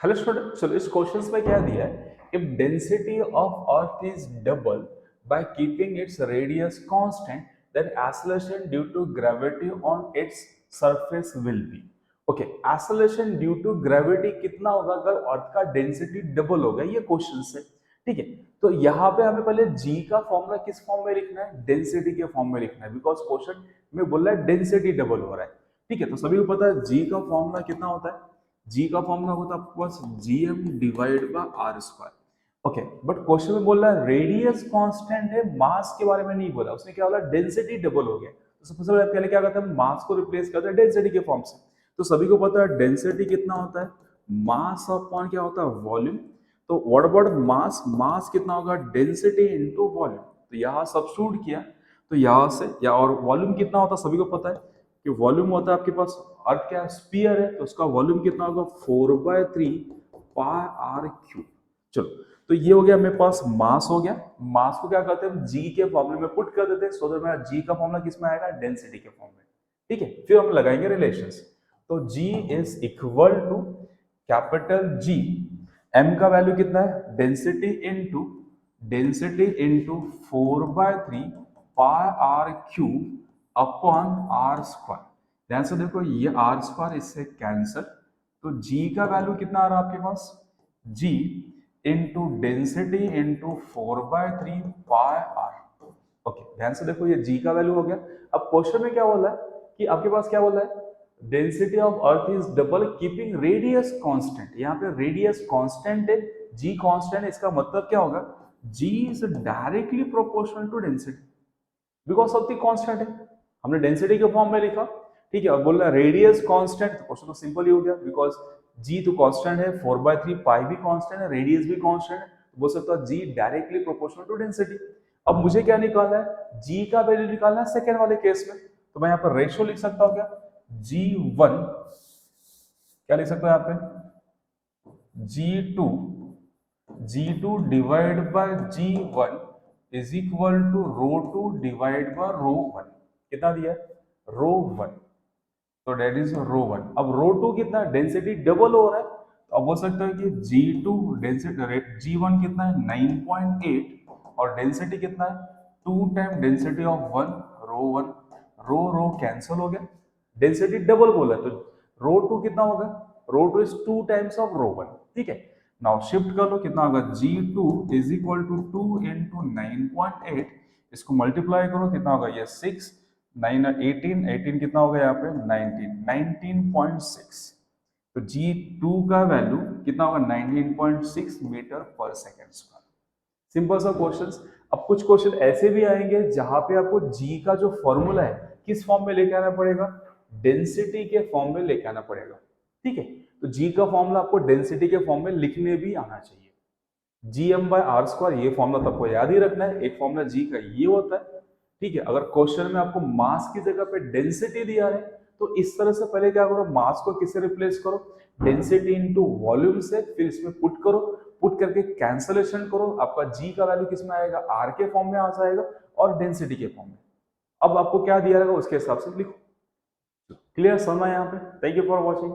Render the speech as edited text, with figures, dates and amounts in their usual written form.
Hello student, चलो इस question में क्या दिया है। If density of earth is double by keeping its radius constant then acceleration due to gravity on its surface will be. Okay, acceleration due to gravity कितना होगा अगर अर्थ का डेंसिटी डबल होगा, ये क्वेश्चन है। ठीक है, तो यहाँ पे हमें पहले जी का फॉर्मूला किस फॉर्म में लिखना है, डेंसिटी के फॉर्म में लिखना है, बिकॉज क्वेश्चन में बोल रहा है डेंसिटी डबल हो रहा है। ठीक है, तो सभी को पता है जी का फॉर्मूला कितना होता है। जी का फॉर्मूला होता है आपके पास GM divide by R square. Okay, but question में बोल रहा है रेडियस कांस्टेंट है, मास के बारे में नहीं बोला उसने, क्या बोला डेंसिटी डबल हो गया। तो सबसे पहले क्या करते हैं, मास को रिप्लेस करते हैं डेंसिटी के फॉर्म से। तो सभी को पता है डेंसिटी कितना होता है, मास अपॉन क्या होता है, वॉल्यूम। तो व्हाट अबाउट मास, मास कितना होगा, डेंसिटी इनटू वॉल्यूम। तो यहाँ सब्स्टिट्यूट किया, तो यहाँ से या और वॉल्यूम कितना होता है सभी को पता है कि वॉल्यूम होता है आपके पास, अर्थ क्या स्पीयर है तो उसका वॉल्यूम कितना होगा 4/3 पाई आर क्यूब। चलो, तो ये हो गया मेरे पास मास हो गया। मास को क्या करते हैं हम जी के फॉर्मूले में पुट कर देते हैं, सो दैट मेरा जी का फॉर्मूला किस में आएगा, डेंसिटी के फॉर्म में। ठीक है, फिर हम लगाएंगे रिलेशंस। तो G is equal to capital G, M का वैल्यू कितना है, density into 4/3 pi R cube upon R square. ध्यान से देखो, ये आर स्क्वायर इससे कैंसल, तो जी का वैल्यू कितना आ रहा है आपके पास, G into density into 4/3 pi R. Okay, ध्यान से देखो, ये जी का वैल्यू हो गया। अब क्वेश्चन में क्या बोला है कि आपके पास क्या बोला है, density of earth is double keeping radius constant. यहाँ पे रेडियस कांस्टेंट है, जी कांस्टेंट है, इसका मतलब क्या होगा, G is directly proportional to density because of the constant है। हमने डेंसिटी के फॉर्म में लिखा। ठीक है, अब बोल रहा है रेडियस कांस्टेंट, तो क्वेश्चन तो सिंपल ही हो गया, बिकॉज जी तो कांस्टेंट है, 4/3 पाई भी कांस्टेंट है, रेडियस भी कांस्टेंट है, तो बोल सकता है जी डायरेक्टली प्रोपोर्शनल टू डेंसिटी। अब मुझे क्या निकालना है, जी का वैल्यू निकालना है सेकेंड वाले केस में। तो मैं यहाँ पर रेशियो लिख सकता हूँ क्या, G1, क्या लिख सकता हूँ यहाँ पे, G2, G2 divide by G1 is equal to rho 2 divide by rho 1। कितना दिया है, रो 1, तो डेट इज रो 1। अब रो 2 कितना है, डेंसिटी डबल हो रहा है, तो अब बोल सकते हैं कि G2 डेंसिटी, G1 कितना है 9.8 और डेंसिटी कितना है 2 time density of 1, rho 1। Rho cancel हो गया, डेंसिटी डबल बोला तो रो 2 कितना होगा, रो 2 इज 2 टाइम्स ऑफ रो 1। ठीक है, नाउ शिफ्ट कर लो, कितना होगा G2 is equal to 2 into 9.8, इसको मल्टीप्लाई करो, कितना होगा ये 6, 9 18, 18 कितना होगा यहाँ पे 19, 19.6। तो G2 का वैल्यू कितना होगा 19.6 मीटर पर सेकेंड स्क्वायर। सिंपल सा क्वेश्चंस। अब कुछ क्वेश्चन ऐसे भी आएंगे जहां पे आपको जी का जो फॉर्मूला है किस फॉर्म में लेके आना पड़ेगा, डेंसिटी के फॉर्म में लेके आना पड़ेगा। ठीक है, तो जी का फॉर्मूला आपको डेंसिटी के फॉर्म में लिखने भी आना चाहिए। Gm/r², ये फॉर्मूला तो आपको याद ही रखना है, एक फॉर्मूला जी का ये होता है। ठीक है, अगर क्वेश्चन में आपको मास की जगह पे डेंसिटी दिया है तो इस तरह से पहले क्या करो, मास को किससे रिप्लेस करो, डेंसिटी इनटू वॉल्यूम से, फिर इसमें पुट करो, पुट करके कैंसलेशन करो, आपका जी का वैल्यू किसमें आएगा, आर के फॉर्म में आ जाएगा और डेंसिटी के फॉर्म में। अब आपको क्या दिया रहेगा उसके हिसाब से लिखो। क्लियर समझ यहाँ पे, थैंक यू फॉर वॉचिंग।